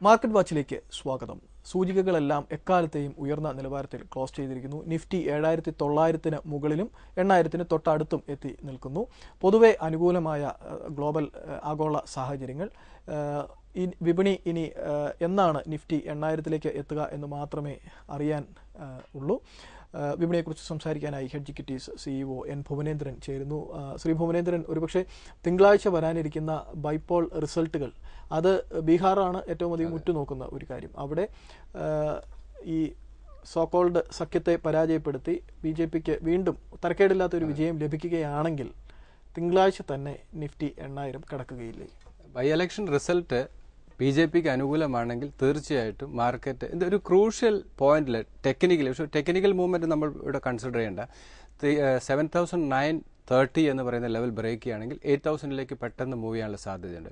Market വാച്ചിലേക്ക് സ്വാഗതം. സൂചികകളെല്ലാം എക്കാലത്തെയും ഉയർന്ന നിലവാരത്തിൽ ക്ലോസ് ചെയ്തിരിക്കുന്നു. നിഫ്റ്റി 7900-ന് മുകളിലും 8000-ന് തൊട്ടടുത്തും എത്തി നിൽക്കുന്നു. പൊതുവെ അനുകൂലമായ ഗ്ലോബൽ ആഗോള സാഹചര്യങ്ങൾ. ഈ വിപണി ഇനി എന്നാണ് നിഫ്റ്റി 8000-ലേക്ക് എത്തുക എന്ന് മാത്രമേ അറിയാൻ ഉള്ളൂ. വിപണിയെക്കുറിച്ച് സംസാരിക്കാനായി hedge equities CEO N Bhuvanendran ചേരുന്നു. ശ്രീ ഭുവനേന്ദ്രൻ, ഒരുപക്ഷെ തിങ്കളാഴ്ച വരാനിരിക്കുന്ന ബൈപോൾ റിസൾട്ടുകൾ, അത് ബീഹാറാണ് ഏറ്റവും അധികം ഉറ്റുനോക്കുന്ന ഒരു കാര്യം. അവിടെ ഈ സോകോൾഡ് സഖ്യത്തെ പരാജയപ്പെടുത്തി BJPക്ക് വീണ്ടും തരക്കേടില്ലാത്ത ഒരു വിജയം ലഭിക്കുകയാണെങ്കിൽ തിങ്കളാഴ്ച തന്നെ നിഫ്റ്റി 8000 കടക്കുകയില്ലേ? ബൈ ഇലക്ഷൻ റിസൾട്ട് BJPക്ക് അനുകൂലമാണെങ്കിൽ തീർച്ചയായിട്ടും മാർക്കറ്റ് ഒരു ക്രൂഷ്യൽ പോയിന്റിൽ ടെക്നിക്കൽ മൂവ്മെന്റ് നമ്മൾ ഇവിടെ കൺസിഡർ ചെയ്യേണ്ട 7930 എന്ന് പറയുന്ന ലെവൽ ബ്രേക്ക് ചെയ്യുകയാണെങ്കിൽ 8000-ലേക്ക് പെട്ടെന്ന് മൂവ് ചെയ്യാനുള്ള സാധ്യതയുണ്ട്.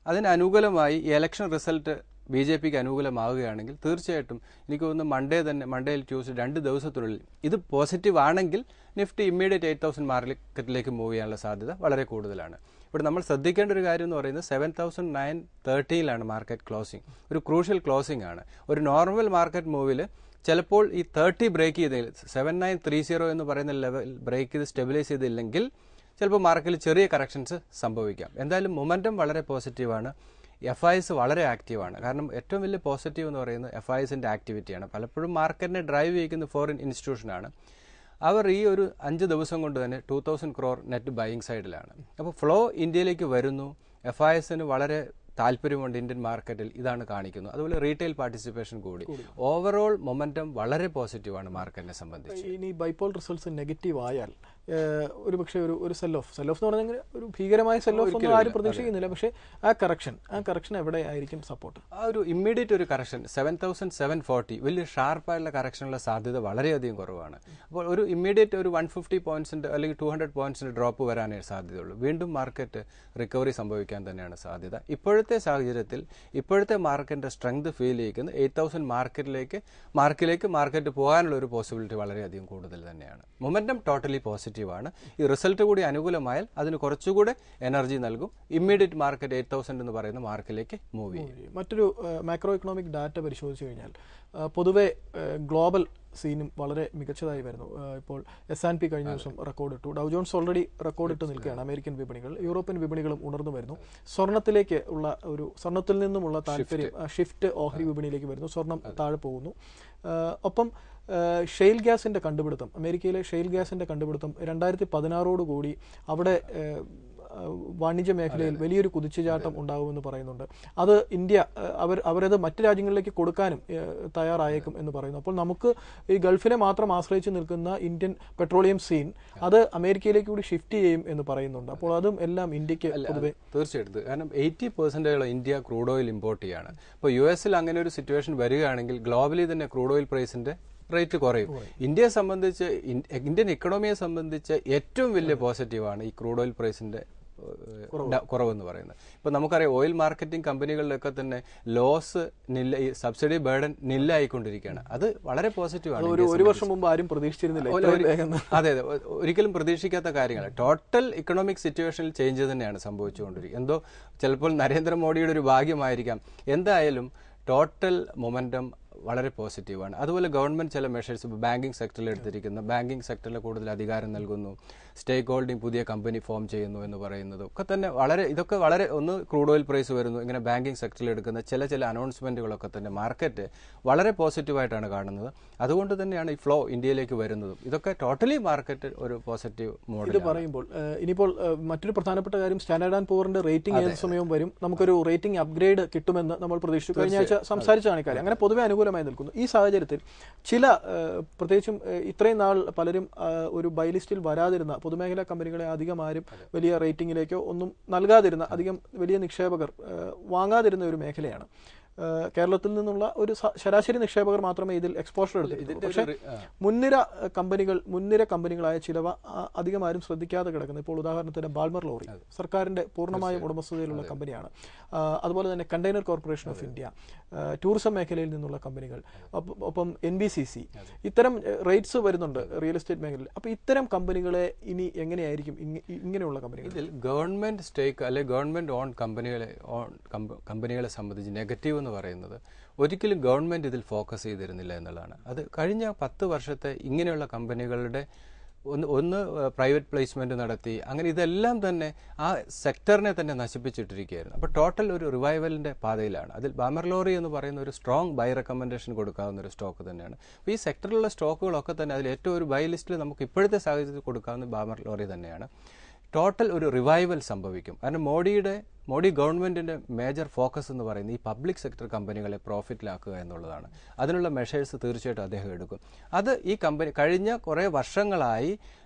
അതിന് അനുകൂലമായി ഈ ഇലക്ഷൻ റിസൾട്ട് BJPക്ക് അനുകൂലമാവുകയാണെങ്കിൽ തീർച്ചയായിട്ടും എനിക്ക് തോന്നുന്നു മൺഡേ ട്യൂസ്ഡേ 2 ദിവസത്തിനുള്ളിൽ ഇത് പോസിറ്റീവ് ആണെങ്കിൽ നിഫ്റ്റി ഇമ്മീഡിയറ്റ് 8000 മാർക്കറ്റിലേക്ക് മൂവ് ചെയ്യാനുള്ള സാധ്യത വളരെ കൂടുതലാണ്. ഇവിടെ നമ്മൾ ശ്രദ്ധിക്കേണ്ട ഒരു കാര്യം എന്ന് പറയുന്നത് 7930-ലാണ് മാർക്കറ്റ് ക്ലോസിംഗ്. ഒരു ക്രൂഷ്യൽ ക്ലോസിംഗ് ആണ്. ഒരു നോർമൽ മാർക്കറ്റ് മൂവിൽ ചിലപ്പോൾ ഈ 30 ബ്രേക്ക് ചെയ്തതിൽ 7930 എന്ന് പറയുന്ന ലെവൽ ബ്രേക്ക് ചെയ്ത് സ്റ്റെബിലൈസ് ചെയ്തില്ലെങ്കിൽ ചിലപ്പോൾ മാർക്കറ്റിൽ ചെറിയ കറക്ഷൻസ് സംഭവിക്കാം. എന്തായാലും മൊമെന്റം വളരെ പോസിറ്റീവാണ്. FIs വളരെ ആക്റ്റീവാണ്. കാരണം ഏറ്റവും വലിയ പോസിറ്റീവ് എന്ന് പറയുന്നത് FIസിന്റെ ആക്ടിവിറ്റിയാണ്. പലപ്പോഴും മാർക്കറ്റിനെ ഡ്രൈവ് ചെയ്യുന്ന ഫോറിൻ ഇൻസ്റ്റിറ്റ്യൂഷനാണ്. അവർ ഈ ഒരു 5 ദിവസം കൊണ്ട് തന്നെ 2000 crore നെറ്റ് ബൈയിങ് സൈഡിലാണ്. അപ്പോൾ ഫ്ലോ ഇന്ത്യയിലേക്ക് വരുന്നു. FIസിന് വളരെ താല്പര്യമുണ്ട് ഇന്ത്യൻ മാർക്കറ്റിൽ, ഇതാണ് കാണിക്കുന്നത്. അതുപോലെ റീറ്റെയിൽ പാർട്ടിസിപ്പേഷൻ കൂടി. ഓവറോൾ മൊമെന്റം വളരെ പോസിറ്റീവാണ് മാർക്കറ്റിനെ സംബന്ധിച്ച്. ഇനി ബൈപോൾ റിസൾട്ട്സ് നെഗറ്റീവ് ആയാൽ ഒരുപക്ഷെ ഒരു സെൽ ഓഫ് എന്ന് പറഞ്ഞാൽ ഒരു ഭീകരമായ സെൽ ഓഫ് ഒന്നും ആരും പ്രതീക്ഷിക്കുന്നില്ല. പക്ഷേ ആ കറക്ഷൻ എവിടെ ആയിരിക്കും സപ്പോർട്ട്? ആ ഒരു ഇമ്മീഡിയറ്റ് ഒരു കറക്ഷൻ 7740 വലിയ ഷാർപ്പായുള്ള കറക്ഷനുള്ള സാധ്യത വളരെയധികം കുറവാണ്. അപ്പോൾ ഒരു ഇമ്മീഡിയറ്റ് ഒരു 150 പോയിന്റ്സിന്റെ അല്ലെങ്കിൽ 200 പോയിന്റ്സിന്റെ ഡ്രോപ്പ് വരാനേ സാധ്യതയുള്ളൂ. വീണ്ടും മാർക്കറ്റ് റിക്കവറി സംഭവിക്കാൻ തന്നെയാണ് സാധ്യത. ഇപ്പോഴത്തെ സാഹചര്യത്തിൽ ഇപ്പോഴത്തെ മാർക്കറ്റിന്റെ സ്ട്രെങ്ത് ഫീൽ ചെയ്യുന്ന 8000 മാർക്കിലേക്ക് മാർക്കറ്റ് പോകാനുള്ള ഒരു പോസിബിലിറ്റി വളരെയധികം കൂടുതൽ തന്നെയാണ്. മൊമെന്റം ടോട്ടലി പോസിറ്റീവ് ആണ്. ഈ റിസൾട്ട് കൂടി അനുകൂലമായാൽ അതിന് കുറച്ചുകൂടെ എനർജി നൽകും. ഇമ്മീഡിയറ്റ് മാർക്കറ്റ് 8000 എന്ന് പറയുന്ന മാർക്കിലേക്ക് മൂവ് ചെയ്യും. മറ്റൊരു മാക്രോ എക്കണോമിക് ഡാറ്റ പരിശോധിച്ചു കഴിഞ്ഞാൽ പൊതുവെ ഗ്ലോബൽ സീനും വളരെ മികച്ചതായി വരുന്നു. ഇപ്പോൾ S&P കഴിഞ്ഞ ദിവസം റെക്കോർഡ് ഇട്ടു. ഡൗ ജോൺസ് ഓൾറെഡി റെക്കോർഡ് ഇട്ട് നിൽക്കുകയാണ്. അമേരിക്കൻ വിപണികൾ, യൂറോപ്യൻ വിപണികളും ഉണർന്നു വരുന്നു. സ്വർണത്തിൽ നിന്നുമുള്ള താല്പര്യം ഷിഫ്റ്റ് ഓഹരി വിപണിയിലേക്ക് വരുന്നു. സ്വർണം താഴെ പോകുന്നു. ഒപ്പം ഷെയിൽ ഗ്യാസിന്റെ കണ്ടുപിടുത്തം, അമേരിക്കയിലെ ഷെയിൽ ഗ്യാസിന്റെ കണ്ടുപിടുത്തം 2016 അവിടെ വാണിജ്യ മേഖലയിൽ വലിയൊരു കുതിച്ചുചാട്ടം ഉണ്ടാകുമെന്ന് പറയുന്നുണ്ട്. അത് ഇന്ത്യ അവരത് മറ്റ് രാജ്യങ്ങളിലേക്ക് കൊടുക്കാനും തയ്യാറായേക്കും എന്ന് പറയുന്നു. അപ്പോൾ നമുക്ക് ഈ ഗൾഫിനെ മാത്രം ആശ്രയിച്ച് നിൽക്കുന്ന ഇന്ത്യൻ പെട്രോളിയം സീൻ അത് അമേരിക്കയിലേക്ക് കൂടി ഷിഫ്റ്റ് ചെയ്യും എന്ന് പറയുന്നുണ്ട്. അപ്പോൾ അതും എല്ലാം ഇന്ത്യക്ക് പൊതുവെ തീർച്ചയായിട്ടും, കാരണം 80% ഇന്ത്യ ക്രൂഡ് ഓയിൽ ഇമ്പോർട്ട് ചെയ്യാണ്. ഇപ്പോൾ US അങ്ങനെ ഒരു സിറ്റുവേഷൻ വരികയാണെങ്കിൽ ഗ്ലോബലി തന്നെ ക്രൂഡ് ഓയിൽ പ്രൈസിന്റെ റേറ്റ് കുറയും. ഇന്ത്യയെ സംബന്ധിച്ച്, ഇന്ത്യൻ ഇക്കണോമിയെ സംബന്ധിച്ച് ഏറ്റവും വലിയ പോസിറ്റീവാണ് ഈ ക്രൂഡ് ഓയിൽ പ്രൈസിന്റെ കുറവെന്ന് പറയുന്നത്. ഇപ്പൊ നമുക്കറിയാം ഓയിൽ മാർക്കറ്റിംഗ് കമ്പനികളിലൊക്കെ തന്നെ ലോസ് ഈ സബ്സിഡി ബേർഡൻ നില്ലായിക്കൊണ്ടിരിക്കുകയാണ്. അത് വളരെ പോസിറ്റീവാണ്. ഒരു വർഷം മുമ്പ് ആരും പ്രതീക്ഷിച്ചിരുന്നില്ല. അതെ, ഒരിക്കലും പ്രതീക്ഷിക്കാത്ത കാര്യങ്ങൾ. ടോട്ടൽ ഇക്കണോമിക് സിറ്റുവേഷനിൽ ചേഞ്ച് തന്നെയാണ് സംഭവിച്ചുകൊണ്ടിരിക്കുന്നത്. എന്തോ ചിലപ്പോൾ നരേന്ദ്രമോദിയുടെ ഒരു ഭാഗ്യമായിരിക്കാം. എന്തായാലും ടോട്ടൽ മൊമെന്റം വളരെ പോസിറ്റീവാണ്. അതുപോലെ ഗവൺമെന്റ് ചില മെഷേഴ്സ് ബാങ്കിങ് സെക്ടറിൽ എടുത്തിരിക്കുന്ന, ബാങ്കിങ് സെക്ടറിൽ കൂടുതൽ അധികാരം നൽകുന്നു, സ്റ്റേക്ക് ഹോൾഡിംഗ് പുതിയ കമ്പനി ഫോം ചെയ്യുന്നു എന്ന് പറയുന്നത് ഒക്കെ തന്നെ ഇതൊക്കെ വളരെ ഒന്ന് ക്രൂഡ് ഓയിൽ പ്രൈസ് വരുന്നു, ഇങ്ങനെ ബാങ്കിങ് സെക്ടറിൽ എടുക്കുന്ന ചില അനൗൺസ്മെന്റുകളൊക്കെ തന്നെ മാർക്കറ്റ് വളരെ പോസിറ്റീവായിട്ടാണ് കാണുന്നത്. അതുകൊണ്ട് തന്നെയാണ് ഈ ഫ്ലോ ഇന്ത്യയിലേക്ക് വരുന്നതും. ഇതൊക്കെ ടോട്ടലി മാർക്കറ്റ് ഒരു പോസിറ്റീവ് മോഡൽ. ഇത് പറയുമ്പോൾ ഇനിയിപ്പോൾ മറ്റൊരു പ്രധാനപ്പെട്ട കാര്യം, സ്റ്റാൻഡേർഡ് ആൻഡ് പൂറിന്റെ റേറ്റിംഗ് ഏത് സമയവും വരും. നമുക്കൊരു റേറ്റിംഗ് അപ്ഗ്രേഡ് കിട്ടുമെന്ന് നമ്മൾ പ്രതീക്ഷിച്ചു. കഴിഞ്ഞ ആഴ്ച സംസാരിച്ചതാണ് കാര്യം. അങ്ങനെ പൊതുവെ അനുകൂലമായി നിൽക്കുന്നു. ഈ സാഹചര്യത്തിൽ പ്രത്യേകിച്ചും ഇത്രയും നാൾ പലരും ഒരു ബൈ ലിസ്റ്റിൽ വരാതിരുന്ന പൊതുമേഖലാ കമ്പനികളെ അധികം ആരും വലിയ റേറ്റിംഗിലേക്കോ ഒന്നും നൽകാതിരുന്ന, അധികം വലിയ നിക്ഷേപകർ വാങ്ങാതിരുന്ന ഒരു മേഖലയാണ്. കേരളത്തിൽ നിന്നുള്ള ഒരു ശരാശരി നിക്ഷേപകർ മാത്രമേ ഇതിൽ എക്സ്പോഷർ എടുത്തിട്ടുള്ളൂ. പക്ഷേ മുൻനിര കമ്പനികളായ ചിലവ അധികം ആരും ശ്രദ്ധിക്കാതെ കിടക്കുന്നത്. ഇപ്പോൾ ഉദാഹരണത്തിന് ബാൾമർ ലോറി സർക്കാരിന്റെ പൂർണ്ണമായും ഉടമസ്ഥതയിലുള്ള കമ്പനിയാണ്. അതുപോലെ തന്നെ container corporation of India, tourism മേഖലയിൽ നിന്നുള്ള കമ്പനികൾ, ഒപ്പം NBCC, ഇത്തരം റേറ്റ്സ് വരുന്നുണ്ട് റിയൽ എസ്റ്റേറ്റ് മേഖലയിൽ. അപ്പോൾ ഇത്തരം കമ്പനികളെ ഇനി എങ്ങനെയായിരിക്കും ഇങ്ങനെയുള്ള കമ്പനികൾ? ഇതിൽ ഗവൺമെന്റ് സ്റ്റേക്ക് അല്ലെങ്കിൽ ഗവൺമെന്റ് ഓൺ കമ്പനികളെ സംബന്ധിച്ച് നെഗറ്റീവ് എന്ന് പറയുന്നത് ഒരിക്കലും ഗവൺമെന്റ് ഇതിൽ ഫോക്കസ് ചെയ്തിരുന്നില്ല എന്നുള്ളതാണ്. അത് കഴിഞ്ഞ 10 വർഷത്തെ ഇങ്ങനെയുള്ള കമ്പനികളുടെ ഒന്ന് പ്രൈവറ്റ് പ്ലേസ്മെന്റ് നടത്തി, അങ്ങനെ ഇതെല്ലാം തന്നെ ആ സെക്ടറിനെ തന്നെ നശിപ്പിച്ചിട്ടിരിക്കുകയായിരുന്നു. അപ്പോൾ ടോട്ടൽ ഒരു റിവൈവലിന്റെ പാതയിലാണ്. അതിൽ ബാമർ ലോറി എന്ന് പറയുന്ന ഒരു സ്ട്രോങ് ബൈ റെക്കമെൻഡേഷൻ കൊടുക്കാവുന്ന ഒരു സ്റ്റോക്ക് തന്നെയാണ്. അപ്പോൾ ഈ സെക്ടറിലുള്ള സ്റ്റോക്കുകളൊക്കെ തന്നെ അതിൽ ഏറ്റവും ഒരു ബൈ ലിസ്റ്റിൽ നമുക്ക് ഇപ്പോഴത്തെ സാഹചര്യത്തിൽ കൊടുക്കാവുന്ന ബാമർ ലോറി തന്നെയാണ്. ടോട്ടൽ ഒരു റിവൈവൽ സംഭവിക്കും. കാരണം മോഡി ഗവൺമെന്റിന്റെ മേജർ ഫോക്കസ് എന്ന് പറയുന്നത് ഈ പബ്ലിക് സെക്ടർ കമ്പനികളെ പ്രോഫിറ്റിലാക്കുക എന്നുള്ളതാണ്. അതിനുള്ള മെഷേഴ്സ് തീർച്ചയായിട്ടും അദ്ദേഹം എടുക്കും. അത് ഈ കമ്പനി കഴിഞ്ഞ കുറേ വർഷങ്ങളായി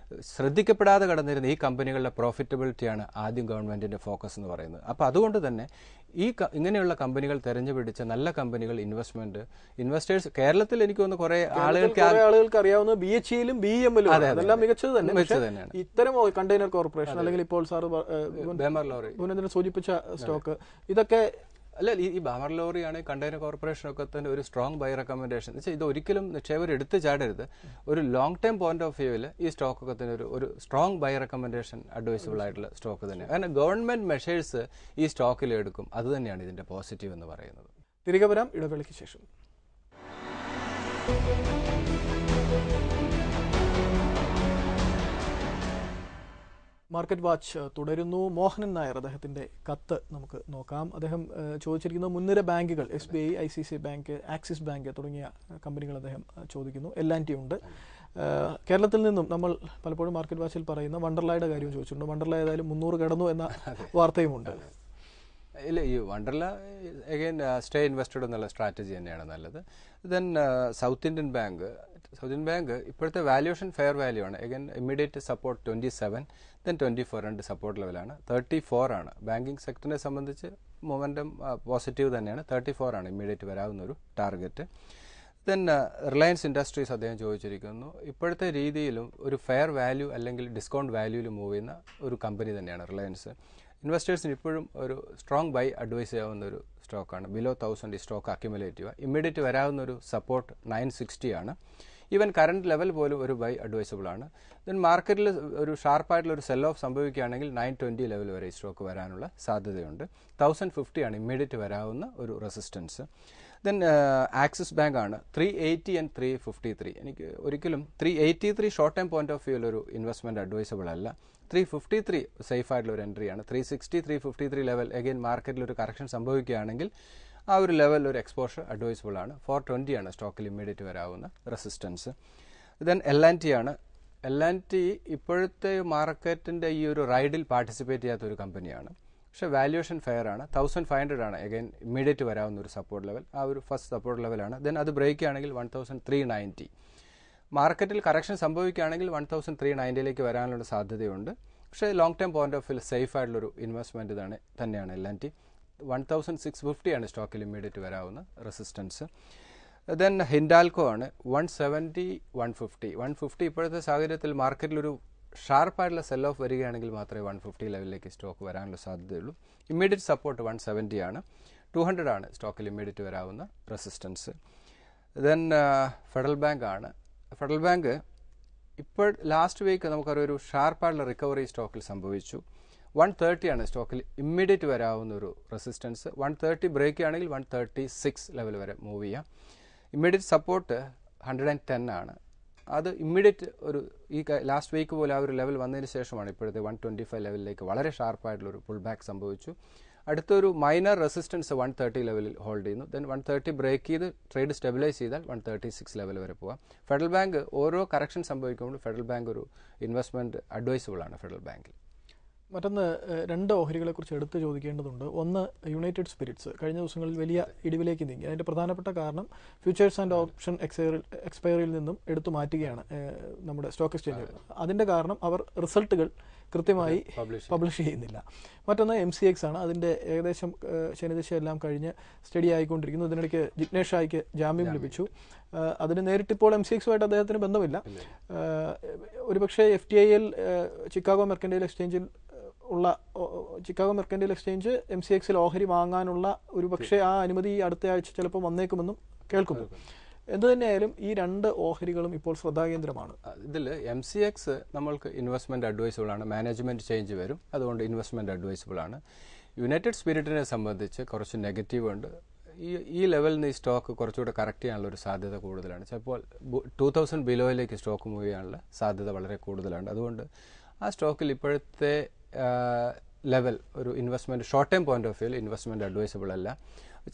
ശ്രദ്ധിക്കപ്പെടാതെ കടന്നിരുന്ന ഈ കമ്പനികളുടെ പ്രോഫിറ്റബിലിറ്റിയാണ് ആദ്യം ഗവൺമെന്റിന്റെ ഫോക്കസ് എന്ന് പറയുന്നത്. അപ്പോൾ അതുകൊണ്ട് തന്നെ ഇങ്ങനെയുള്ള കമ്പനികൾ തെരഞ്ഞുപിടിച്ച നല്ല കമ്പനികൾ ഇൻവെസ്റ്റേഴ്സ് കേരളത്തിൽ എനിക്ക് തോന്നുന്നു കുറെ ആളുകൾക്ക് അറിയാവുന്ന BHEയിലും BEMലും അതെല്ലാം മികച്ചത് തന്നെയാണ്. ഇത്തരം കണ്ടെയ്നർ കോർപ്പറേഷൻ അല്ലെങ്കിൽ ഇപ്പോൾ സാർ സൂചിപ്പിച്ച സ്റ്റോക്ക്, ഇതൊക്കെ അല്ല, ഈ ബാമർ ലോറി ആണ് കണ്ടെയ്നർ കോർപ്പറേഷൻ ഒക്കെ തന്നെ ഒരു സ്ട്രോങ് ബൈ റെക്കമെൻഡേഷൻ. ഇത് ഒരിക്കലും നിക്ഷേപകർ എടുത്ത് ചാടരുത്. ഒരു ലോങ് ടൈം പോയിന്റ് ഓഫ് വ്യൂവിൽ ഈ സ്റ്റോക്ക് ഒക്കെ തന്നെ ഒരു സ്ട്രോങ് ബൈ റെക്കമെൻഡേഷൻ അഡ്വൈസബിൾ ആയിട്ടുള്ള സ്റ്റോക്ക് തന്നെയാണ്. കാരണം ഗവൺമെന്റ് മെഷേഴ്സ് ഈ സ്റ്റോക്കിൽ എടുക്കും. അത് തന്നെയാണ് ഇതിന്റെ പോസിറ്റീവ് എന്ന് പറയുന്നത്. തിരികെ വരാം ഇടവേളയ്ക്ക് ശേഷം. മാർക്കറ്റ് വാച്ച് തുടരുന്നു. മോഹനൻ നായർ, അദ്ദേഹത്തിന്റെ കത്ത് നമുക്ക് നോക്കാം. അദ്ദേഹം ചോദിച്ചിരിക്കുന്നത് മുൻനിര ബാങ്കുകൾ SBI, ICICI bank, axis bank തുടങ്ങിയ കമ്പനികൾ അദ്ദേഹം ചോദിക്കുന്നു. L&T ഉണ്ട്. കേരളത്തിൽ നിന്നും നമ്മൾ പലപ്പോഴും മാർക്കറ്റ് വാച്ചിൽ പറയുന്ന വണ്ടർലയുടെ കാര്യം ചോദിച്ചിട്ടുണ്ട്. വണ്ടർല ഏതായാലും 300 കടന്നു എന്ന വാർത്തയുമുണ്ട്. ഇല്ല, ഈ വണ്ടർല അഗൈൻ സ്റ്റേ ഇൻവെസ്റ്റഡ് എന്നുള്ള സ്ട്രാറ്റജി തന്നെയാണ് നല്ലത്. ദെൻ സൗത്ത് ഇന്ത്യൻ ബാങ്ക് ഇപ്പോഴത്തെ വാല്യൂഷൻ ഫെയർ വാല്യൂ ആണ്. അഗൈൻ ഇമ്മീഡിയറ്റ് സപ്പോർട്ട് 27, ദെൻ 24 രണ്ട് സപ്പോർട്ട് ലെവലാണ്. 34 ആണ്. ബാങ്കിങ് സെക്ടറിനെ സംബന്ധിച്ച് മൊമെന്റം പോസിറ്റീവ് തന്നെയാണ്. 34 ആണ് ഇമ്മീഡിയറ്റ് വരാവുന്ന ഒരു ടാർഗറ്റ്. ദെൻ റിലയൻസ് ഇൻഡസ്ട്രീസ് അദ്ദേഹം ചോദിച്ചിരിക്കുന്നു. ഇപ്പോഴത്തെ രീതിയിലും ഒരു ഫെയർ വാല്യൂ അല്ലെങ്കിൽ ഡിസ്കൗണ്ട് വാല്യൂവിൽ മൂവ് ചെയ്യുന്ന ഒരു കമ്പനി തന്നെയാണ് റിലയൻസ്. ഇൻവെസ്റ്റേഴ്സിന് ഇപ്പോഴും ഒരു സ്ട്രോങ് ബൈ അഡ്വൈസ് ചെയ്യാവുന്ന ഒരു സ്റ്റോക്കാണ്. ബിലോ 1000 ഈ സ്റ്റോക്ക് അക്യുമുലേറ്റീവ്. ഇമ്മീഡിയറ്റ് വരാവുന്ന ഒരു സപ്പോർട്ട് 960 ആണ്. ഈവൻ കറണ്ട് ലെവൽ പോലും ഒരു ബൈ അഡ്വൈസബിൾ ആണ്. ദെൻ മാർക്കറ്റിൽ ഒരു ഷാർപ്പായിട്ടുള്ള ഒരു സെൽ ഓഫ് സംഭവിക്കുകയാണെങ്കിൽ 920 ലെവൽ വരെ ഈ സ്റ്റോക്ക് വരാനുള്ള സാധ്യതയുണ്ട്. 1050 ആണ് ഇമ്മീഡിയറ്റ് വരാവുന്ന ഒരു റെസിസ്റ്റൻസ്. ദെൻ ആക്സിസ് ബാങ്ക് ആണ് 380 ആൻഡ് 353. എനിക്ക് ഒരിക്കലും 383 ഷോർട്ട് ടൈം പോയിന്റ് ഓഫ് വ്യൂവിൽ ഒരു ഇൻവെസ്റ്റ്മെന്റ് അഡ്വൈസബിൾ അല്ല. 353 സേഫ് ആയിട്ടുള്ള ഒരു എൻട്രിയാണ്. 360, 353 ലെവൽ അഗൈൻ മാർക്കറ്റിൽ ഒരു കറക്ഷൻ സംഭവിക്കുകയാണെങ്കിൽ ആ ഒരു ലെവൽ ഒരു എക്സ്പോഷർ അഡ്വൈസബിൾ ആണ്. 420 ആണ് സ്റ്റോക്കിൽ ഇമ്മീഡിയറ്റ് വരാവുന്ന റെസിസ്റ്റൻസ്. ദെൻ L&T ആണ്. L&T ഇപ്പോഴത്തെ മാർക്കറ്റിന്റെ ഈ ഒരു റൈഡിൽ പാർട്ടിസിപ്പേറ്റ് ചെയ്യാത്ത ഒരു കമ്പനിയാണ്. പക്ഷേ വാല്യൂഷൻ ഫെയർ ആണ്. 1500 ആണ് അഗൈൻ ഇമ്മീഡിയറ്റ് വരാവുന്ന ഒരു സപ്പോർട്ട് ലെവൽ. ആ ഒരു ഫസ്റ്റ് സപ്പോർട്ട് ലെവലാണ്. ദെൻ അത് ബ്രേക്ക് ആണെങ്കിൽ 1390. മാർക്കറ്റിൽ കറക്ഷൻ സംഭവിക്കുകയാണെങ്കിൽ 1390ലേക്ക് വരാനുള്ള സാധ്യതയുണ്ട്. പക്ഷേ long time point of view safe ആയിട്ടുള്ളൊരു ഇൻവെസ്റ്റ്മെന്റ് തന്നെയാണ് L&T. 1650 ആണ് സ്റ്റോക്കിൽ ഇമ്മീഡിയറ്റ് വരാവുന്ന റെസിസ്റ്റൻസ്. ദെൻ ഹിൻഡാൽക്കോ ആണ് 170, 150 ഇപ്പോഴത്തെ സാഹചര്യത്തിൽ മാർക്കറ്റിലൊരു ഷാർപ്പായിട്ടുള്ള സെൽ ഓഫ് വരികയാണെങ്കിൽ മാത്രമേ 150 ലെവലിലേക്ക് സ്റ്റോക്ക് വരാനുള്ള സാധ്യതയുള്ളൂ. ഇമ്മീഡിയറ്റ് സപ്പോർട്ട് 170 ആണ്. 200 ആണ് സ്റ്റോക്കിൽ ഇമ്മീഡിയറ്റ് വരാവുന്ന റെസിസ്റ്റൻസ്. ദെൻ ഫെഡറൽ ബാങ്ക് ആണ്. ഫെഡറൽ ബാങ്ക് ഇപ്പോൾ ലാസ്റ്റ് വീക്ക് നമുക്കൊരു ഷാർപ്പായിട്ടുള്ള റിക്കവറി സ്റ്റോക്കിൽ സംഭവിച്ചു. 130 ആണ് സ്റ്റോക്കിൽ ഇമ്മീഡിയറ്റ് വരാവുന്ന ഒരു റെസിസ്റ്റൻസ്. 130 ബ്രേക്ക് ആണെങ്കിൽ 136 ലെവൽ വരെ മൂവ് ചെയ്യാം. ഇമ്മീഡിയറ്റ് സപ്പോർട്ട് 110 ആണ്. അത് ഇമ്മീഡിയറ്റ് ഒരു ഈ ലാസ്റ്റ് വീക്ക് പോലെ ആ ഒരു ലെവൽ വന്നതിന് ശേഷമാണ് ഇപ്പോഴത്തെ 125 ലെവലിലേക്ക് വളരെ ഷാർപ്പായിട്ടുള്ളൊരു പുൾ ബാക്ക് സംഭവിച്ചു. അടുത്തൊരു മൈനർ റെസിസ്റ്റൻസ് 130 ലെവലിൽ ഹോൾഡ് ചെയ്യുന്നു. ദെൻ 130 ബ്രേക്ക് ചെയ്ത് ട്രേഡ് സ്റ്റെബിലൈസ് ചെയ്താൽ 136 ലെവൽ വരെ പോകാം. ഫെഡറൽ ബാങ്ക് ഓരോ കറക്ഷൻ സംഭവിക്കുമ്പോൾ ഫെഡറൽ ബാങ്ക് ഒരു ഇൻവെസ്റ്റ്മെന്റ് അഡ്വൈസബിൾ ആണ് ഫെഡറൽ ബാങ്കിൽ. മറ്റൊന്ന് രണ്ട് ഓഹരികളെ കുറിച്ച് എടുത്ത് ചോദിക്കേണ്ടതുണ്ട്. ഒന്ന് യുണൈറ്റഡ് സ്പിരിറ്റ്സ് കഴിഞ്ഞ ദിവസങ്ങളിൽ വലിയ ഇടിവിലേക്ക് നീങ്ങി. അതിന്റെ പ്രധാനപ്പെട്ട കാരണം ഫ്യൂച്ചേഴ്സ് ആൻഡ് ഓപ്ഷൻ എക്സ്പയറിയിൽ നിന്നും എടുത്തു മാറ്റുകയാണ് നമ്മുടെ സ്റ്റോക്ക് എക്സ്ചേഞ്ച്. അതിന്റെ കാരണം അവർ റിസൾട്ടുകൾ കൃത്യമായി പബ്ലിഷ് ചെയ്യുന്നില്ല. മറ്റൊന്ന് MCX ആണ്. അതിന്റെ ഏകദേശം ശനിദശ എല്ലാം കഴിഞ്ഞ് സ്റ്റഡി ആയിക്കൊണ്ടിരിക്കുന്നു. ഇതിനിടയ്ക്ക് ജിഗ്നേഷ് ഷായ്ക്ക് ജാമ്യം ലഭിച്ചു. അതിന് നേരിട്ടിപ്പോൾ MCXുമായിട്ട് അദ്ദേഹത്തിന് ബന്ധമില്ല. ഒരുപക്ഷെ FTIയിൽ ചിക്കാഗോ മെർക്കന്റൈൽ എക്സ്ചേഞ്ചിൽ ഉള്ള ചിക്കാഗോ മെർക്കന്റൈൽ എക്സ്ചേഞ്ച് MCXൽ ഓഹരി വാങ്ങാനുള്ള ഒരുപക്ഷെ ആ അനുമതി അടുത്ത ആഴ്ച ചിലപ്പോൾ വന്നേക്കുമെന്നും കേൾക്കുന്നു. എന്തുതന്നെയായാലും ഈ രണ്ട് ഓഹരികളും ഇപ്പോൾ ശ്രദ്ധാകേന്ദ്രമാണ്. ഇതിൽ MCX നമ്മൾക്ക് ഇൻവെസ്റ്റ്മെന്റ് അഡ്വൈസബിൾ ആണ്. മാനേജ്മെന്റ് ചേഞ്ച് വരും, അതുകൊണ്ട് ഇൻവെസ്റ്റ്മെന്റ് അഡ്വൈസബിൾ ആണ്. യുണൈറ്റഡ് സ്പിരിറ്റിനെ സംബന്ധിച്ച് കുറച്ച് നെഗറ്റീവ് ഉണ്ട്. ഈ ലെവലിൽ നിന്ന് ഈ സ്റ്റോക്ക് കുറച്ചുകൂടെ കറക്റ്റ് ചെയ്യാനുള്ള ഒരു സാധ്യത കൂടുതലാണ്. ചിലപ്പോൾ 2000 ബിലോയിലേക്ക് സ്റ്റോക്ക് മൂവ് ചെയ്യാനുള്ള സാധ്യത വളരെ കൂടുതലാണ്. അതുകൊണ്ട് ആ സ്റ്റോക്കിൽ ഇപ്പോഴത്തെ ലെവൽ ഒരു investment short time point of വ്യൂവിൽ ഇൻവെസ്റ്റ്മെന്റ് അഡ്വൈസബിൾ അല്ല.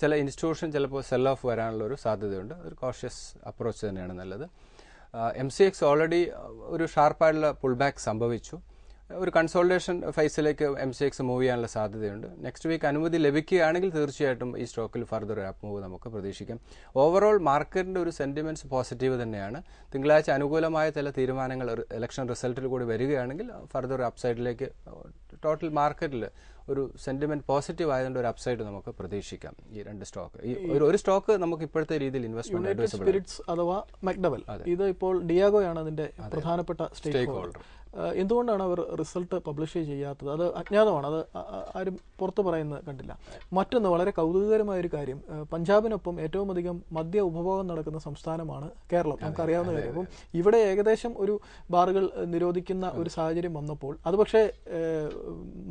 ചില ഇൻസ്റ്റിറ്റ്യൂഷൻ ചിലപ്പോൾ സെൽ ഓഫ് വരാനുള്ള ഒരു സാധ്യതയുണ്ട്. ഒരു കോഷ്യസ് അപ്രോച്ച് തന്നെയാണ് നല്ലത്. MCX ഓൾറെഡി ഒരു ഷാർപ്പായിട്ടുള്ള പുൾ ബാക്ക് സംഭവിച്ചു. ഒരു കൺസോൾട്ടേഷൻ ഫേസിലേക്ക് MCX മൂവ് ചെയ്യാനുള്ള സാധ്യതയുണ്ട്. നെക്സ്റ്റ് വീക്ക് അനുമതി ലഭിക്കുകയാണെങ്കിൽ തീർച്ചയായിട്ടും ഈ സ്റ്റോക്കിൽ ഫർദർ ഒരു അപ്പ് മൂവ് നമുക്ക് പ്രതീക്ഷിക്കാം. ഓവറോൾ മാർക്കറ്റിന്റെ ഒരു സെന്റിമെന്റ്സ് പോസിറ്റീവ് തന്നെയാണ്. തിങ്കളാഴ്ച അനുകൂലമായ ചില തീരുമാനങ്ങൾ ഇലക്ഷൻ റിസൾട്ടിൽ കൂടി വരികയാണെങ്കിൽ ഫർദർ ഒരു അപ്സൈഡിലേക്ക് ടോട്ടൽ മാർക്കറ്റിൽ ഒരു സെന്റിമെന്റ് പോസിറ്റീവ് ആയതുകൊണ്ട് ഒരു അപ്സൈഡ് നമുക്ക് പ്രതീക്ഷിക്കാം. ഈ രണ്ട് സ്റ്റോക്ക്, ഒരു സ്റ്റോക്ക് നമുക്ക് ഇപ്പോഴത്തെ രീതിയിൽ ഇൻവെസ്റ്റ്മെന്റ് അഡ്വൈസബിൾ. സ്പിരിറ്റ്സ് അഥവാ മക്ഡവൽ, ഇത് ഇപ്പോൾ ഡിയാഗോയാണ് അതിന്റെ പ്രധാനപ്പെട്ട സ്റ്റേക്ക് ഹോൾഡർ. എന്തുകൊണ്ടാണ് അവർ റിസൾട്ട് പബ്ലിഷ് ചെയ്യാത്തത്? അത് അജ്ഞാതമാണ്. അത് ആരും പുറത്ത് പറയുന്നത് കണ്ടില്ല. മറ്റൊന്ന് വളരെ കൗതുകകരമായ ഒരു കാര്യം, പഞ്ചാബിനൊപ്പം ഏറ്റവും അധികം മദ്യ ഉപഭോഗം നടക്കുന്ന സംസ്ഥാനമാണ് കേരളം. നമുക്കറിയാവുന്ന കാര്യം. അപ്പം ഇവിടെ ഏകദേശം ഒരു ബാറുകൾ നിരോധിക്കുന്ന ഒരു സാഹചര്യം വന്നപ്പോൾ അത് പക്ഷേ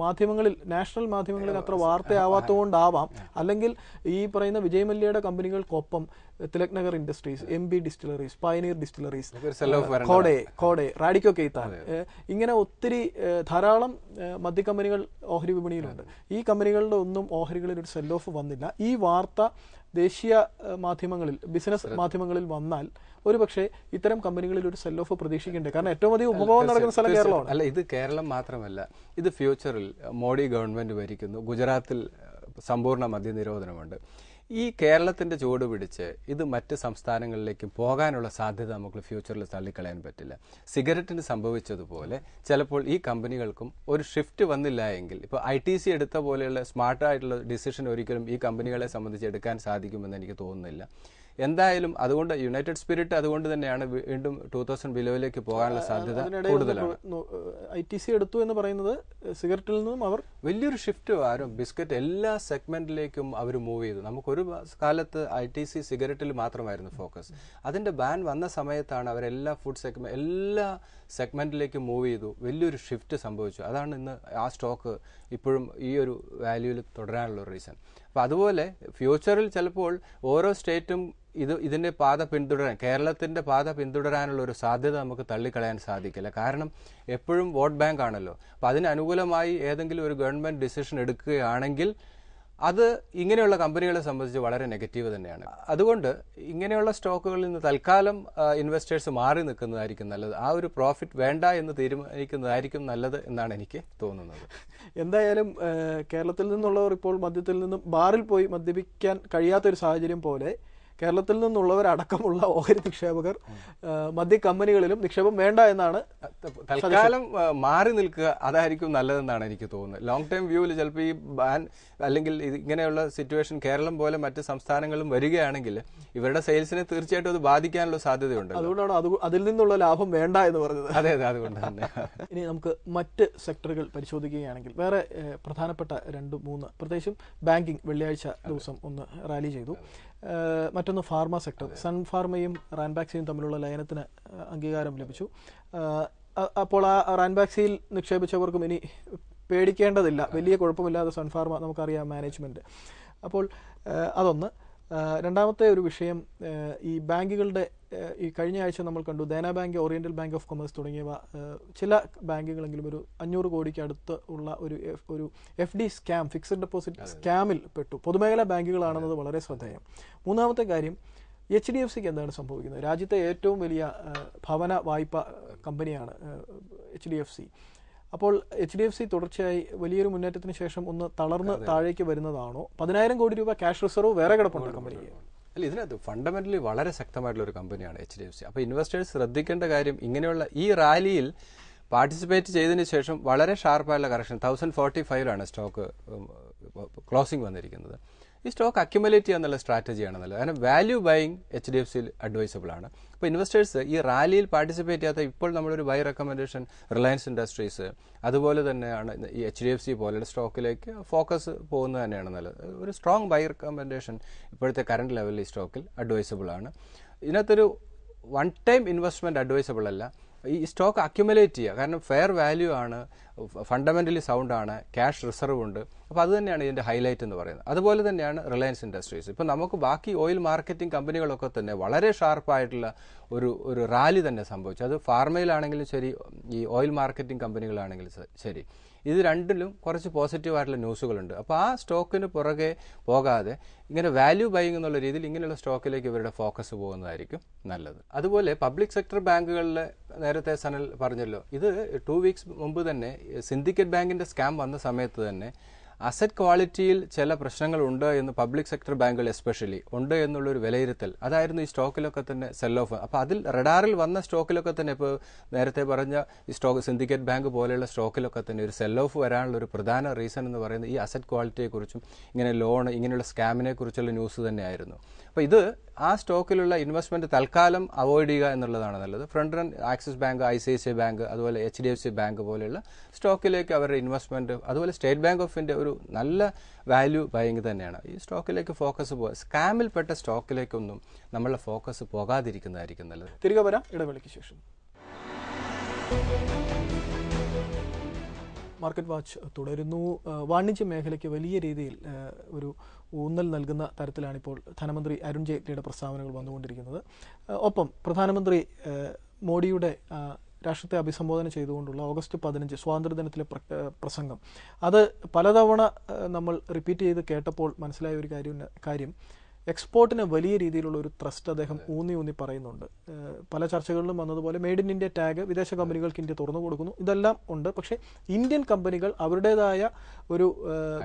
മാധ്യമങ്ങളിൽ, നാഷണൽ മാധ്യമങ്ങളിൽ അത്ര വാർത്തയാവാത്തതുകൊണ്ടാവാം, അല്ലെങ്കിൽ ഈ പറയുന്ന വിജയ് മല്യയുടെ കമ്പനികൾക്കൊപ്പം Tilak Nagar industries, MB distilleries, pioneer distilleries, കോഡെ, റാഡിക്കോ കെയ്ത്താൻ, ഇങ്ങനെ ഒത്തിരി ധാരാളം മദ്യക്കമ്പനികൾ ഓഹരി വിപണിയിലുണ്ട്. ഈ കമ്പനികളുടെ ഒന്നും ഓഹരികളിൽ ഒരു സെൽ ഓഫ് വന്നില്ല. ഈ വാർത്ത ദേശീയ മാധ്യമങ്ങളിൽ, ബിസിനസ് മാധ്യമങ്ങളിൽ വന്നാൽ ഒരുപക്ഷെ ഇത്തരം കമ്പനികളിൽ ഒരു സെൽ ഓഫ് പ്രതീക്ഷിക്കേണ്ടത്. കാരണം ഏറ്റവും അധികം ഉപഭോഗം നടക്കുന്ന സ്ഥലം കേരളമാണ്. അല്ല, ഇത് കേരളം മാത്രമല്ല, ഇത് ഫ്യൂച്ചറിൽ മോഡി ഗവൺമെന്റ് ഭരിക്കുന്നു. ഗുജറാത്തിൽ സമ്പൂർണ്ണ മദ്യനിരോധനമുണ്ട്. ഈ കേരളത്തിന്റെ ചുവട് പിടിച്ച് ഇത് മറ്റ് സംസ്ഥാനങ്ങളിലേക്കും പോകാനുള്ള സാധ്യത നമുക്ക് ഫ്യൂച്ചറിൽ തള്ളിക്കളയാൻ പറ്റില്ല. സിഗരറ്റിന് സംഭവിച്ചതുപോലെ ചിലപ്പോൾ ഈ കമ്പനികൾക്കും ഒരു ഷിഫ്റ്റ് വന്നില്ല എങ്കിൽ, ഇപ്പോൾ ITC എടുത്ത പോലെയുള്ള സ്മാർട്ടായിട്ടുള്ള ഡിസിഷൻ ഒരിക്കലും ഈ കമ്പനികളെ സംബന്ധിച്ച് എടുക്കാൻ സാധിക്കുമെന്ന് എനിക്ക് തോന്നുന്നില്ല. എന്തായാലും അതുകൊണ്ട് യുണൈറ്റഡ് സ്പിരിറ്റ് അതുകൊണ്ട് തന്നെയാണ് വീണ്ടും 2000 ബിലോയിലേക്ക് പോകാനുള്ള സാധ്യത കൂടുതലാണ്. ITC എടുത്തു എന്ന് പറയുന്നത് സിഗരറ്റിൽ നിന്നും അവർ വലിയൊരു ഷിഫ്റ്റ് വരും. ബിസ്ക്കറ്റ് എല്ലാ സെഗ്മെന്റിലേക്കും അവർ മൂവ് ചെയ്തു. നമുക്കൊരു കാലത്ത് ITC സിഗരറ്റിൽ മാത്രമായിരുന്നു ഫോക്കസ്. അതിന്റെ ബാൻ വന്ന സമയത്താണ് അവരെല്ലാ എല്ലാ സെഗ്മെന്റിലേക്കും മൂവ് ചെയ്തു. വലിയൊരു ഷിഫ്റ്റ് സംഭവിച്ചു. അതാണ് ഇന്ന് ആ സ്റ്റോക്ക് ഇപ്പോഴും ഈ ഒരു വാല്യൂവിൽ തുടരാനുള്ള റീസൺ. അപ്പം അതുപോലെ ഫ്യൂച്ചറിൽ ചിലപ്പോൾ ഓരോ സ്റ്റേറ്റും ഇതിന്റെ പാത പിന്തുടരാൻ, കേരളത്തിന്റെ പാത പിന്തുടരാനുള്ള ഒരു സാധ്യത നമുക്ക് തള്ളിക്കളയാൻ സാധിക്കില്ല. കാരണം എപ്പോഴും വോട്ട് ബാങ്ക് ആണല്ലോ. അപ്പം അതിന് അനുകൂലമായി ഏതെങ്കിലും ഒരു ഗവൺമെന്റ് ഡിസിഷൻ എടുക്കുകയാണെങ്കിൽ അത് ഇങ്ങനെയുള്ള കമ്പനികളെ സംബന്ധിച്ച് വളരെ നെഗറ്റീവ് തന്നെയാണ്. അതുകൊണ്ട് ഇങ്ങനെയുള്ള സ്റ്റോക്കുകളിൽ നിന്ന് തൽക്കാലം ഇൻവെസ്റ്റേഴ്സ് മാറി നിൽക്കുന്നതായിരിക്കും നല്ലത്. ആ ഒരു പ്രോഫിറ്റ് വേണ്ട എന്ന് തീരുമാനിക്കുന്നതായിരിക്കും നല്ലത് എന്നാണ് എനിക്ക് തോന്നുന്നത്. എന്തായാലും കേരളത്തിൽ നിന്നുള്ളവർ ഇപ്പോൾ മദ്യത്തിൽ നിന്നും ബാറിൽ പോയി മദ്യപിക്കാൻ കഴിയാത്തൊരു സാഹചര്യം പോലെ കേരളത്തിൽ നിന്നുള്ളവരടക്കമുള്ള ഓഹരി നിക്ഷേപകർ മദ്യ കമ്പനികളിലും നിക്ഷേപം വേണ്ട എന്നാണ്. തൽക്കാലം മാറി നിൽക്കുക, അതായിരിക്കും നല്ലതെന്നാണ് എനിക്ക് തോന്നുന്നത്. ലോങ് ടൈം വ്യൂവിൽ ചിലപ്പോൾ ഈ ബാൻ അല്ലെങ്കിൽ ഇങ്ങനെയുള്ള സിറ്റുവേഷൻ കേരളം പോലെ മറ്റ് സംസ്ഥാനങ്ങളും വരികയാണെങ്കിൽ ഇവരുടെ സെയിൽസിനെ തീർച്ചയായിട്ടും അത് ബാധിക്കാനുള്ള സാധ്യതയുണ്ട്. അതുകൊണ്ടാണ് അതിൽ നിന്നുള്ള ലാഭം വേണ്ട എന്ന് പറഞ്ഞത്. അതെ, അതുകൊണ്ട് തന്നെ. ഇനി നമുക്ക് മറ്റ് സെക്ടറുകൾ പരിശോധിക്കുകയാണെങ്കിൽ വേറെ പ്രധാനപ്പെട്ട 2-3, പ്രത്യേകിച്ചും ബാങ്കിങ് വെള്ളിയാഴ്ച ദിവസം ഒന്ന് റാലി ചെയ്തു. മറ്റൊന്ന് ഫാർമ സെക്ടർ. സൺ ഫാർമയും റാൻബാക്സിയും തമ്മിലുള്ള ലയനത്തിന് അംഗീകാരം ലഭിച്ചു. അപ്പോൾ ആ റാൻബാക്സിയിൽ നിക്ഷേപിച്ചവർക്കും ഇനി പേടിക്കേണ്ടതില്ല, വലിയ കുഴപ്പമില്ലാതെ സൺ ഫാർമ നമുക്കറിയാം മാനേജ്മെന്റ്. അപ്പോൾ അതൊന്ന്. രണ്ടാമത്തെ ഒരു വിഷയം, ഈ ബാങ്കുകളുടെ ഈ കഴിഞ്ഞ ആഴ്ച നമ്മൾ കണ്ടു Dena bank, oriental bank of commerce തുടങ്ങിയവ ചില ബാങ്കുകളെങ്കിലും ഒരു 500 കോടിക്ക് അടുത്ത് ഉള്ള ഒരു FD സ്കാം, ഫിക്സഡ് ഡെപ്പോസിറ്റ് സ്കാമിൽ പെട്ടു. പൊതുമേഖലാ ബാങ്കുകളാണെന്നത് വളരെ ശ്രദ്ധേയം. മൂന്നാമത്തെ കാര്യം, HDFCക്ക് എന്താണ് സംഭവിക്കുന്നത്? രാജ്യത്തെ ഏറ്റവും വലിയ ഭവന വായ്പ കമ്പനിയാണ് HDFC. അപ്പോൾ HDFC തുടർച്ചയായി വലിയൊരു മുന്നേറ്റത്തിന് ശേഷം ഒന്ന് തളർന്ന് താഴേക്ക് വരുന്നതാണോ? 10,000 കോടി രൂപ ക്യാഷ് റിസർവ് വേറെ കിടപ്പുണ്ട് കമ്പനിക്ക്. അല്ല, ഇതിനകത്ത് ഫണ്ടമെന്റലി വളരെ ശക്തമായിട്ടുള്ള ഒരു കമ്പനിയാണ് HDFC. അപ്പോൾ ഇൻവെസ്റ്റേഴ്സ് ശ്രദ്ധിക്കേണ്ട കാര്യം, ഇങ്ങനെയുള്ള ഈ റാലിയിൽ പാർട്ടിസിപ്പേറ്റ് ചെയ്തതിന് ശേഷം വളരെ ഷാർപ്പായുള്ള കറക്ഷൻ 1045 സ്റ്റോക്ക് ക്ലോസിംഗ് വന്നിരിക്കുന്നത്. ഈ സ്റ്റോക്ക് അക്യുമുലേറ്റ് ചെയ്യാന്നുള്ള സ്ട്രാറ്റജിയാണ് നല്ലത്. കാരണം വാല്യൂ ബൈയിങ് HDFCയിൽ അഡ്വൈസബിൾ ആണ്. അപ്പോൾ ഇൻവെസ്റ്റേഴ്സ് ഈ റാലിയിൽ പാർട്ടിസിപ്പേറ്റ് ചെയ്യാത്ത, ഇപ്പോൾ നമ്മളൊരു ബൈ റെക്കമെൻഡേഷൻ റിലയൻസ് ഇൻഡസ്ട്രീസ് അതുപോലെ തന്നെയാണ് ഈ HDFC പോലെയുള്ള സ്റ്റോക്കിലേക്ക് ഫോക്കസ് പോകുന്നത് തന്നെയാണ് നല്ലത്. ഒരു സ്ട്രോങ് ബൈ റെക്കമെൻഡേഷൻ ഇപ്പോഴത്തെ കറണ്ട് ലെവലിൽ ഈ സ്റ്റോക്കിൽ അഡ്വൈസബിൾ ആണ്. ഇതിനകത്തൊരു വൺ ടൈം ഇൻവെസ്റ്റ്മെന്റ് അഡ്വൈസബിൾ അല്ല. ഈ സ്റ്റോക്ക് അക്യുമുലേറ്റ് ചെയ്യുക. കാരണം ഫെയർ വാല്യൂ ആണ്, ഫണ്ടമെന്റലി സൗണ്ട് ആണ്, ക്യാഷ് റിസർവ് ഉണ്ട്. അപ്പോൾ അത് തന്നെയാണ് ഇതിന്റെ ഹൈലൈറ്റ് എന്ന് പറയുന്നത്. അതുപോലെ തന്നെയാണ് റിലയൻസ് ഇൻഡസ്ട്രീസ്. ഇപ്പം നമുക്ക് ബാക്കി ഓയിൽ മാർക്കറ്റിംഗ് കമ്പനികളൊക്കെ തന്നെ വളരെ ഷാർപ്പായിട്ടുള്ള ഒരു റാലി തന്നെ സംഭവിച്ചു. അത് ഫാർമയിലാണെങ്കിലും ശരി, ഈ ഓയിൽ മാർക്കറ്റിംഗ് കമ്പനികളാണെങ്കിലും ശരി, ഇത് രണ്ടിലും കുറച്ച് പോസിറ്റീവായിട്ടുള്ള ന്യൂസുകളുണ്ട്. അപ്പോൾ ആ സ്റ്റോക്കിന് പുറകെ പോകാതെ ഇങ്ങനെ വാല്യൂ ബൈയിങ് എന്നുള്ള രീതിയിൽ ഇങ്ങനെയുള്ള സ്റ്റോക്കിലേക്ക് ഇവരുടെ ഫോക്കസ് പോകുന്നതായിരിക്കും നല്ലത്. അതുപോലെ പബ്ലിക് സെക്ടർ ബാങ്കുകളിൽ നേരത്തെ സനൽ പറഞ്ഞല്ലോ, ഇത് 2 വീക്സ് മുമ്പ് തന്നെ സിൻഡിക്കേറ്റ് ബാങ്കിന്റെ സ്കാം വന്ന സമയത്ത് തന്നെ അസറ്റ് ക്വാളിറ്റിയിൽ ചില പ്രശ്നങ്ങളുണ്ട് എന്ന് പബ്ലിക് സെക്ടർ ബാങ്കുകൾ എസ്പെഷ്യലി ഉണ്ട് എന്നുള്ളൊരു വിലയിരുത്തൽ, അതായിരുന്നു ഈ സ്റ്റോക്കിലൊക്കെ തന്നെ സെൽ ഓഫ്. അപ്പോൾ അതിൽ റഡാറിൽ വന്ന സ്റ്റോക്കിലൊക്കെ തന്നെ, ഇപ്പോൾ നേരത്തെ പറഞ്ഞ ഈ സ്റ്റോക്ക് സിൻഡിക്കേറ്റ് ബാങ്ക് പോലെയുള്ള സ്റ്റോക്കിലൊക്കെ തന്നെ ഒരു സെൽ ഓഫ് വരാനുള്ള ഒരു പ്രധാന റീസൺ എന്ന് പറയുന്നത് ഈ അസറ്റ് ക്വാളിറ്റിയെക്കുറിച്ചും ഇങ്ങനെ ലോൺ, ഇങ്ങനെയുള്ള സ്കാമിനെ കുറിച്ചുള്ള ന്യൂസ് തന്നെയായിരുന്നു. അപ്പോൾ ഇത് ആ സ്റ്റോക്കിലുള്ള ഇൻവെസ്റ്റ്മെന്റ് തൽക്കാലം അവോയ്ഡ് ചെയ്യുക എന്നുള്ളതാണ് നല്ലത്. Front run Axis bank, ICICI bank, അതുപോലെ HDFC ബാങ്ക് പോലെയുള്ള സ്റ്റോക്കിലേക്ക് അവരുടെ ഇൻവെസ്റ്റ്മെന്റ്, അതുപോലെ സ്റ്റേറ്റ് ബാങ്ക് ഓഫ് ഇന്ത്യ ഒരു നല്ല വാല്യൂ ബൈയിങ് തന്നെയാണ്. ഈ സ്റ്റോക്കിലേക്ക് ഫോക്കസ് പോകുക, സ്കാമിൽപ്പെട്ട സ്റ്റോക്കിലേക്കൊന്നും നമ്മളുടെ ഫോക്കസ് പോകാതിരിക്കുന്നതായിരിക്കും നല്ലത്. തിരികെ വരാം ഇടവേളയ്ക്ക് ശേഷം. മാർക്കറ്റ് വാച്ച് തുടരുന്നു. വാണിജ്യ മേഖലയ്ക്ക് വലിയ രീതിയിൽ ഒരു ഊന്നൽ നൽകുന്ന തരത്തിലാണിപ്പോൾ ധനമന്ത്രി അരുൺ ജെയ്റ്റ്ലിയുടെ പ്രസ്താവനകൾ വന്നുകൊണ്ടിരിക്കുന്നത്. ഒപ്പം പ്രധാനമന്ത്രി മോഡിയുടെ രാഷ്ട്രത്തെ അഭിസംബോധന ചെയ്തുകൊണ്ടുള്ള ഓഗസ്റ്റ് 15 സ്വാതന്ത്ര്യദിനത്തിലെ പ്രസംഗം, അത് പലതവണ നമ്മൾ റിപ്പീറ്റ് ചെയ്ത് കേട്ടപ്പോൾ മനസ്സിലായ ഒരു കാര്യം എക്സ്പോർട്ടിന് വലിയ രീതിയിലുള്ള ഒരു ത്രസ്റ്റ് അദ്ദേഹം ഊന്നി പറയുന്നുണ്ട്. പല ചർച്ചകളിലും വന്നതുപോലെ മെയ്ഡ് ഇൻ ഇന്ത്യ ടാഗ് വിദേശ കമ്പനികൾക്ക് ഇന്ത്യ തുറന്നു കൊടുക്കുന്നു, ഇതെല്ലാം ഉണ്ട്. പക്ഷേ ഇന്ത്യൻ കമ്പനികൾ അവരുടേതായ ഒരു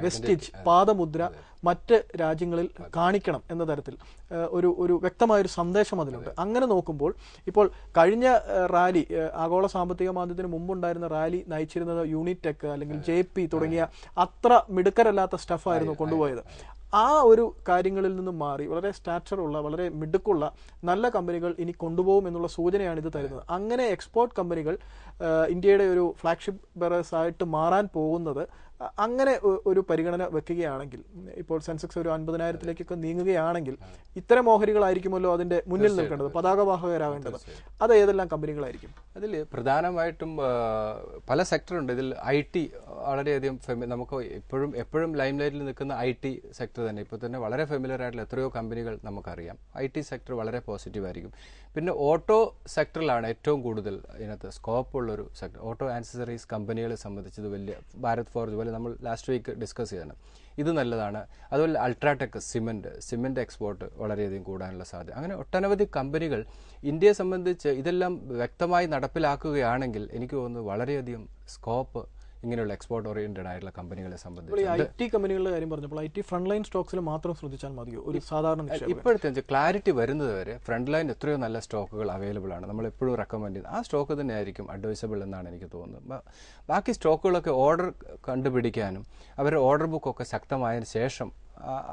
വെസ്റ്റേജ്, പാദമുദ്ര മറ്റ് രാജ്യങ്ങളിൽ കാണിക്കണം എന്ന തരത്തിൽ ഒരു വ്യക്തമായൊരു സന്ദേശം അതിലുണ്ട്. അങ്ങനെ നോക്കുമ്പോൾ ഇപ്പോൾ കഴിഞ്ഞ റാലി, ആഗോള സാമ്പത്തിക മാന്ദ്യത്തിന് മുമ്പുണ്ടായിരുന്ന റാലി നയിച്ചിരുന്നത് യൂണിടെക് അല്ലെങ്കിൽ JP തുടങ്ങിയ അത്ര മിടുക്കരല്ലാത്ത സ്റ്റഫായിരുന്നു കൊണ്ടുപോയത്. ആ ഒരു കാര്യങ്ങളിൽ നിന്നും മാറി വളരെ സ്റ്റാച്ചറുള്ള, വളരെ മിടുക്കുള്ള നല്ല കമ്പനികൾ ഇനി കൊണ്ടുപോകും എന്നുള്ള സൂചനയാണ് ഇത് തരുന്നത്. അങ്ങനെ എക്സ്പോർട്ട് കമ്പനികൾ ഇന്ത്യയുടെ ഒരു ഫ്ലാഗ്ഷിപ്പ് ബെറേഴ്സ് ആയിട്ട് മാറാൻ പോകുന്നത് അങ്ങനെ ഒരു പരിഗണന വെക്കുകയാണെങ്കിൽ, ഇപ്പോൾ സെൻസെക്സ് ഒരു 50,000-ലേക്കൊക്കെ നീങ്ങുകയാണെങ്കിൽ ഇത്തരം ഓഹരികളായിരിക്കുമല്ലോ അതിന്റെ മുന്നിൽ നിൽക്കേണ്ടത്, പതാകവാഹകരാകേണ്ടത്. അത് ഏതെല്ലാം കമ്പനികളായിരിക്കും? അതിൽ പ്രധാനമായിട്ടും പല സെക്ടറുണ്ട്. ഇതിൽ IT വളരെയധികം നമുക്ക് എപ്പോഴും ലൈം ലൈറ്റിൽ നിൽക്കുന്ന IT സെക്ടർ തന്നെ. ഇപ്പോൾ തന്നെ വളരെ ഫെമിലിയർ ആയിട്ടുള്ള എത്രയോ കമ്പനികൾ നമുക്കറിയാം. IT സെക്ടർ വളരെ പോസിറ്റീവ് ആയിരിക്കും. പിന്നെ ഓട്ടോ സെക്ടറിലാണ് ഏറ്റവും കൂടുതൽ ഇതിനകത്ത് സ്കോപ്പ് ഉള്ളൊരു സെക്ടർ. ഓട്ടോ ആൻസസറീസ് കമ്പനികളെ സംബന്ധിച്ചത് വലിയ ഭാരത് ഫോർജ് പോലെ നമ്മൾ ലാസ്റ്റ് വീക്ക് ഡിസ്കസ് ചെയ്താണ്, ഇത് നല്ലതാണ്. അതുപോലെ അൾട്രാടെക് സിമെന്റ് എക്സ്പോർട്ട് വളരെയധികം കൂടാനുള്ള സാധ്യത. അങ്ങനെ ഒട്ടനവധി കമ്പനികൾ ഇന്ത്യയെ സംബന്ധിച്ച് ഇതെല്ലാം വ്യക്തമായി നടപ്പിലാക്കുകയാണെങ്കിൽ എനിക്ക് തോന്നുന്നു വളരെയധികം സ്കോപ്പ് ഇങ്ങനെയുള്ള എക്സ്പോർട്ട് ഓറിയന്റഡ് ആയിട്ടുള്ള കമ്പനികളെ സംബന്ധിച്ച്. IT കമ്പനികളുടെ കാര്യം പറഞ്ഞപ്പോൾ IT ഫ്രണ്ട് ലൈൻ സ്റ്റോക്സിൽ മാത്രം ശ്രദ്ധിച്ചാൽ മതിയോ ഒരു സാധാരണ? ഇപ്പോഴത്തെ ക്ലാരിറ്റി വരുന്നത് വരെ ഫ്രണ്ട് ലൈൻ എത്രയോ നല്ല സ്റ്റോക്കുകൾ അവൈലബിൾ ആണ്. നമ്മൾ എപ്പോഴും റെക്കമെൻഡ് ചെയ്യുന്നത് ആ സ്റ്റോക്ക് തന്നെയായിരിക്കും അഡ്വൈസബിൾ എന്നാണ് എനിക്ക് തോന്നുന്നത്. ബാക്കി സ്റ്റോക്കുകളൊക്കെ ഓർഡർ കണ്ടുപിടിക്കാനും അവരുടെ ഓർഡർ ബുക്കൊക്കെ ശക്തമായതിനു ശേഷം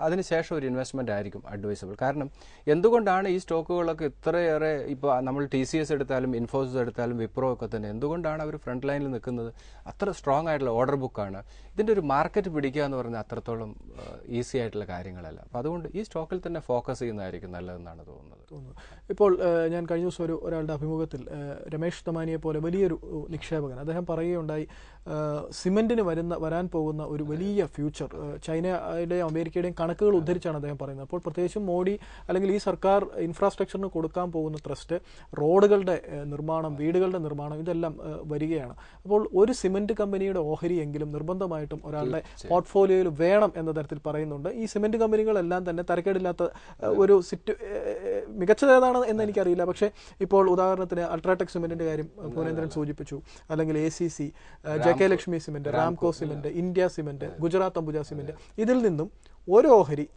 അതിനുശേഷം ഒരു ഇൻവെസ്റ്റ്മെന്റ് ആയിരിക്കും അഡ്വൈസബിൾ. കാരണം എന്തുകൊണ്ടാണ് ഈ സ്റ്റോക്കുകളൊക്കെ ഇത്രയേറെ, ഇപ്പോൾ നമ്മൾ TCS എടുത്താലും ഇൻഫോസിസ് എടുത്താലും വിപ്രോ ഒക്കെ തന്നെ എന്തുകൊണ്ടാണ് അവർ ഫ്രണ്ട് ലൈനിൽ നിൽക്കുന്നത്? അത്ര സ്ട്രോങ് ആയിട്ടുള്ള ഓർഡർ ബുക്കാണ്. ഇതിന്റെ ഒരു മാർക്കറ്റ് പിടിക്കുക എന്ന് പറഞ്ഞാൽ അത്രത്തോളം ഈസി ആയിട്ടുള്ള കാര്യങ്ങളല്ല. അപ്പോൾ അതുകൊണ്ട് ഈ സ്റ്റോക്കിൽ തന്നെ ഫോക്കസ് ചെയ്യുന്നതായിരിക്കും നല്ലതെന്നാണ് തോന്നുന്നത്. ഇപ്പോൾ ഞാൻ കഴിഞ്ഞ ദിവസം ഒരാളുടെ അഭിമുഖത്തിൽ രമേശ് തമാനിയെ പോലെ വലിയൊരു നിക്ഷേപകൻ അദ്ദേഹം പറയുകയുണ്ടായി, സിമെന്റിന് വരാൻ പോകുന്ന ഒരു വലിയ ഫ്യൂച്ചർ ചൈനയുടെയും അമേരിക്ക അമേരിക്കയുടെയും കണക്കുകൾ ഉദ്ധരിച്ചാണ് അദ്ദേഹം പറയുന്നത്. അപ്പോൾ പ്രത്യേകിച്ചും മോഡി അല്ലെങ്കിൽ ഈ സർക്കാർ ഇൻഫ്രാസ്ട്രക്ചറിന് കൊടുക്കാൻ പോകുന്ന ട്രസ്റ്റ് റോഡുകളുടെ നിർമ്മാണം, വീടുകളുടെ നിർമ്മാണം ഇതെല്ലാം വരികയാണ്. അപ്പോൾ ഒരു സിമന്റ് കമ്പനിയുടെ ഓഹരിയെങ്കിലും നിർബന്ധമായിട്ടും ഒരാളുടെ പോർട്ട്ഫോളിയോയിൽ വേണം എന്ന തരത്തിൽ പറയുന്നുണ്ട്. ഈ സിമന്റ് കമ്പനികളെല്ലാം തന്നെ തരക്കേടില്ലാത്ത ഒരു മികച്ചത് ഏതാണ് എന്ന് എനിക്കറിയില്ല. പക്ഷേ ഇപ്പോൾ ഉദാഹരണത്തിന് അൾട്രാടെക് സിമെന്റിന്റെ കാര്യം ഭുവനേന്ദ്രൻ സൂചിപ്പിച്ചു, അല്ലെങ്കിൽ ACC, JK Lakshmi cement, Ramco cement, India cement, Gujarat Ambuja cement, ഇതിൽ നിന്നും ഒരു ഓഹരി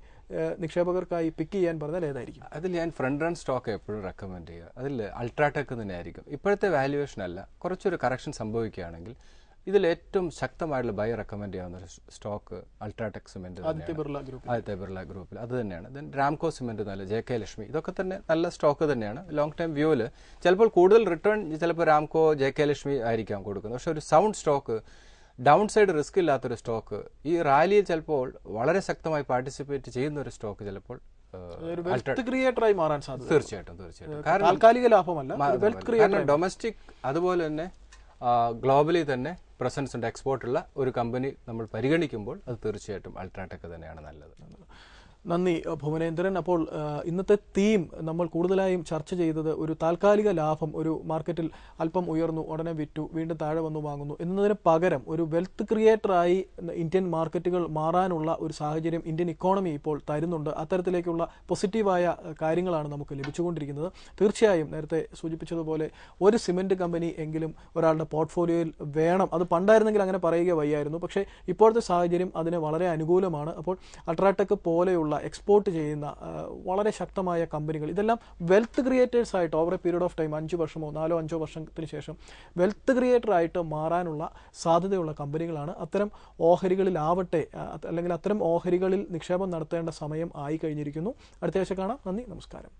നിക്ഷേപകർക്കായി പിക്ക് ചെയ്യാൻ പറഞ്ഞാൽ ഏതായിരിക്കും? അതിൽ ഞാൻ ഫ്രണ്ട് റൺ സ്റ്റോക്ക് എപ്പോഴും റെക്കമെൻഡ് ചെയ്യുക. അതിൽ അൾട്രാടെക് തന്നെ ആയിരിക്കും. ഇപ്പോഴത്തെ വാല്യുവേഷൻ അല്ല, കുറച്ചൊരു കറക്ഷൻ സംഭവിക്കുകയാണെങ്കിൽ ഇതിൽ ഏറ്റവും ശക്തമായിട്ടുള്ള ബൈ റെക്കമെൻഡ് ചെയ്യാവുന്ന ഒരു സ്റ്റോക്ക് അൾട്രാടെക് സിമെന്റ്, ആദിത്യ ബിർള ഗ്രൂപ്പിൽ അത് തന്നെയാണ്. ദെൻ റാംകോ സിമെന്റ് നല്ല, JK ലക്ഷ്മി, ഇതൊക്കെ തന്നെ നല്ല സ്റ്റോക്ക് തന്നെയാണ്. ലോങ് ടൈം വ്യൂവിൽ ചിലപ്പോൾ കൂടുതൽ റിട്ടേൺ ചിലപ്പോൾ റാംകോ, JK ലക്ഷ്മി ആയിരിക്കാം കൊടുക്കുന്നത്. പക്ഷെ ഒരു sound stock, down side risk ഇല്ലാത്തൊരു സ്റ്റോക്ക്, ഈ റാലിയിൽ ചിലപ്പോൾ വളരെ ശക്തമായി പാർട്ടിസിപ്പേറ്റ് ചെയ്യുന്ന ഒരു സ്റ്റോക്ക് ചിലപ്പോൾ ക്രിയേറ്ററായി മാറാൻ സാധ്യത. തീർച്ചയായിട്ടും. താൽക്കാലിക ലാഭമല്ല, കാരണം ഡൊമസ്റ്റിക് അതുപോലെ തന്നെ ഗ്ലോബലി തന്നെ പ്രസൻസ് ഉണ്ട്, എക്സ്പോർട്ടുള്ള ഒരു കമ്പനി നമ്മൾ പരിഗണിക്കുമ്പോൾ അത് തീർച്ചയായിട്ടും അൾട്രാടെക് തന്നെയാണ് നല്ലത്. നന്ദി ഭുവനേന്ദ്രൻ. അപ്പോൾ ഇന്നത്തെ തീം നമ്മൾ കൂടുതലായും ചർച്ച ചെയ്തത് ഒരു താൽക്കാലിക ലാഭം, ഒരു മാർക്കറ്റിൽ അല്പം ഉയർന്നു ഉടനെ വിറ്റു വീണ്ടും താഴെ വന്നു വാങ്ങുന്നു എന്നതിന് പകരം ഒരു വെൽത്ത് ക്രിയേറ്ററായി ഇന്ത്യൻ മാർക്കറ്റുകൾ മാറാനുള്ള ഒരു സാഹചര്യം ഇന്ത്യൻ ഇക്കോണമി ഇപ്പോൾ തരുന്നുണ്ട്. അത്തരത്തിലേക്കുള്ള പോസിറ്റീവായ കാര്യങ്ങളാണ് നമുക്ക് ലഭിച്ചുകൊണ്ടിരിക്കുന്നത്. തീർച്ചയായും നേരത്തെ സൂചിപ്പിച്ചതുപോലെ ഒരു സിമെന്റ് കമ്പനി എങ്കിലും ഒരാളുടെ പോർട്ട്ഫോളിയോയിൽ വേണം. അത് പണ്ടായിരുന്നെങ്കിൽ അങ്ങനെ പറയുക വയ്യായിരുന്നു. പക്ഷേ ഇപ്പോഴത്തെ സാഹചര്യം അതിന് വളരെ അനുകൂലമാണ്. അപ്പോൾ അൾട്രാടെക് പോലെയുള്ള എക്സ്പോർട്ട് ചെയ്യുന്ന വളരെ ശക്തമായ കമ്പനികൾ, ഇതെല്ലാം വെൽത്ത് ക്രിയേറ്റേഴ്സ് ആയിട്ട് over A period of time 5 വർഷമോ 4-5 വർഷത്തിന് ശേഷം വെൽത്ത് ക്രിയേറ്റർ ആയിട്ട് മാറാനുള്ള സാധ്യതയുള്ള കമ്പനികളാണ്. അത്തരം ഓഹരികളിലാവട്ടെ, അല്ലെങ്കിൽ അത്തരം ഓഹരികളിൽ നിക്ഷേപം നടത്തേണ്ട സമയം ആയി കഴിഞ്ഞിരിക്കുന്നു. അടുത്ത ആഴ്ച കാണാം. നന്ദി, നമസ്കാരം.